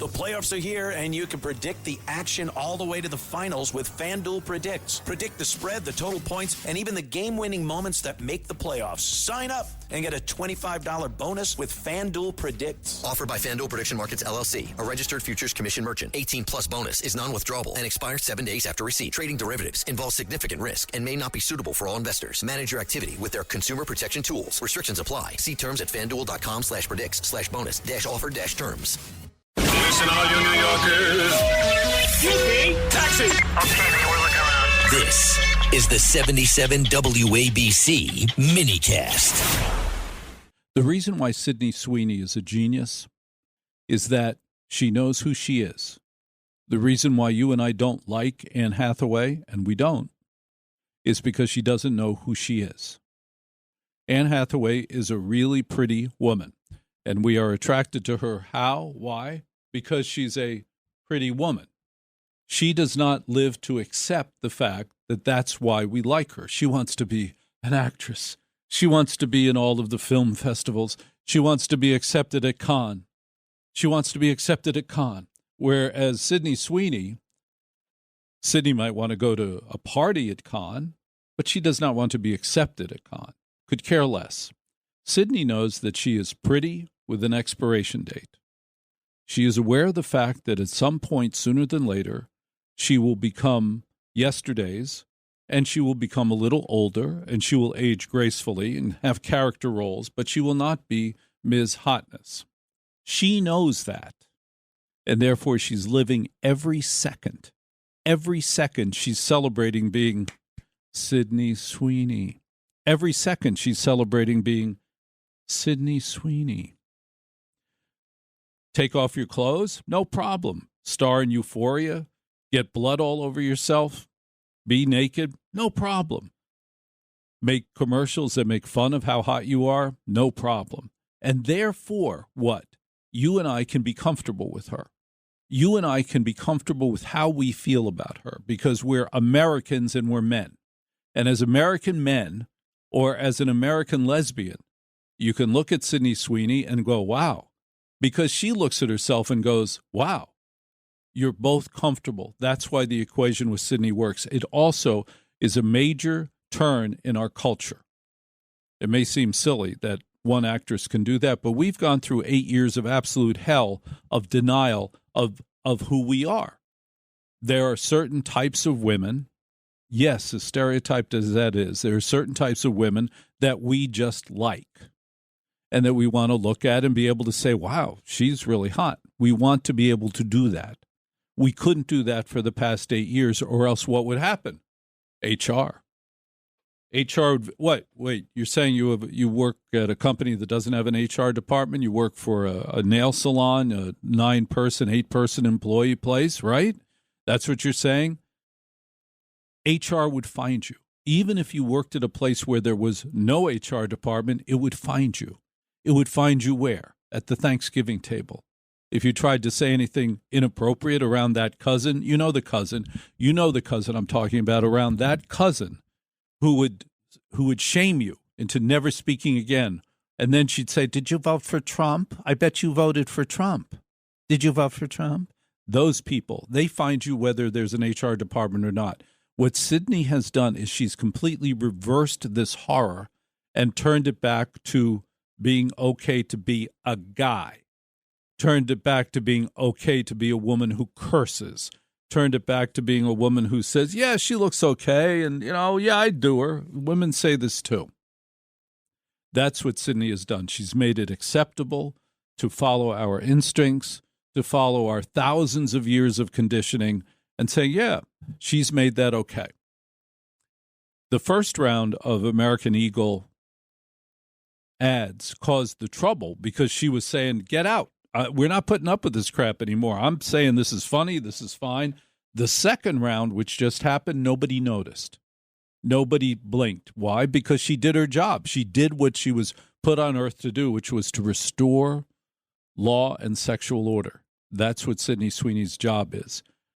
The playoffs are here, and you can predict the action all the way to the finals with FanDuel Predicts. Predict the spread, the total points, and even the game-winning moments that make the playoffs. Sign up and get a $25 bonus with FanDuel Predicts. Offered by FanDuel Prediction Markets, LLC, a registered futures commission merchant. 18-plus bonus is non-withdrawable and expires 7 days after receipt. Trading derivatives involves significant risk and may not be suitable for all investors. Manage your activity with their consumer protection tools. Restrictions apply. See terms at FanDuel.com/predicts/bonus-offer-terms. Listen, all you New Yorkers. Taxi. Okay, we're looking around. This is the 77 WABC minicast. The reason why Sydney Sweeney is a genius is that she knows who she is. The reason why you and I don't like Anne Hathaway, and we don't, is because she doesn't know who she is. Anne Hathaway is a really pretty woman, and we are attracted to her. How? Why? Because she's a pretty woman. She does not live to accept the fact that that's why we like her. She wants to be an actress. She wants to be in all of the film festivals. She wants to be accepted at Cannes. Whereas Sydney Sweeney might want to go to a party at Cannes, but she does not want to be accepted at Cannes. Could care less. Sydney knows that she is pretty with an expiration date. She is aware of the fact that at some point, sooner than later, she will become yesterday's, and she will become a little older, and she will age gracefully and have character roles, but she will not be Ms. Hotness. She knows that, and therefore she's living every second. Every second she's celebrating being Sydney Sweeney. Every second she's celebrating being Sydney Sweeney. Take off your clothes? No problem. Star in Euphoria? Get blood all over yourself? Be naked? No problem. Make commercials that make fun of how hot you are? No problem. And therefore, what? You and I can be comfortable with her. You and I can be comfortable with how we feel about her because we're Americans and we're men. And as American men, or as an American lesbian, you can look at Sydney Sweeney and go, wow. Because she looks at herself and goes, wow, you're both comfortable. That's why the equation with Sydney works. It also is a major turn in our culture. It may seem silly that one actress can do that, but we've gone through 8 years of absolute hell, of denial of who we are. There are certain types of women, yes, as stereotyped as that is, there are certain types of women that we just like. And that we want to look at and be able to say, wow, she's really hot. We want to be able to do that. We couldn't do that for the past 8 years, or else what would happen? HR. Would, what? Wait, you're saying you work at a company that doesn't have an HR department? You work for a nail salon, a 9-person, 8-person employee place, right? That's what you're saying? HR would find you. Even if you worked at a place where there was no HR department, it would find you. It would find you where? At the Thanksgiving table. If you tried to say anything inappropriate around that cousin, you know the cousin I'm talking about, around that cousin who would shame you into never speaking again. And then she'd say, did you vote for Trump? I bet you voted for Trump. Did you vote for Trump? Those people, they find you whether there's an HR department or not. What Sydney has done is she's completely reversed this horror and turned it back to being okay to be a guy, turned it back to being okay to be a woman who curses, turned it back to being a woman who says, yeah, she looks okay, and, yeah, I'd do her. Women say this too. That's what Sydney has done. She's made it acceptable to follow our instincts, to follow our thousands of years of conditioning, and say, yeah, she's made that okay. The first round of American Eagle ads caused the trouble because she was saying, get out. We're not putting up with this crap anymore. I'm saying this is funny. This is fine. The second round, which just happened, nobody noticed. Nobody blinked. Why? Because she did her job. She did what she was put on earth to do, which was to restore law and sexual order. That's what Sydney Sweeney's job is.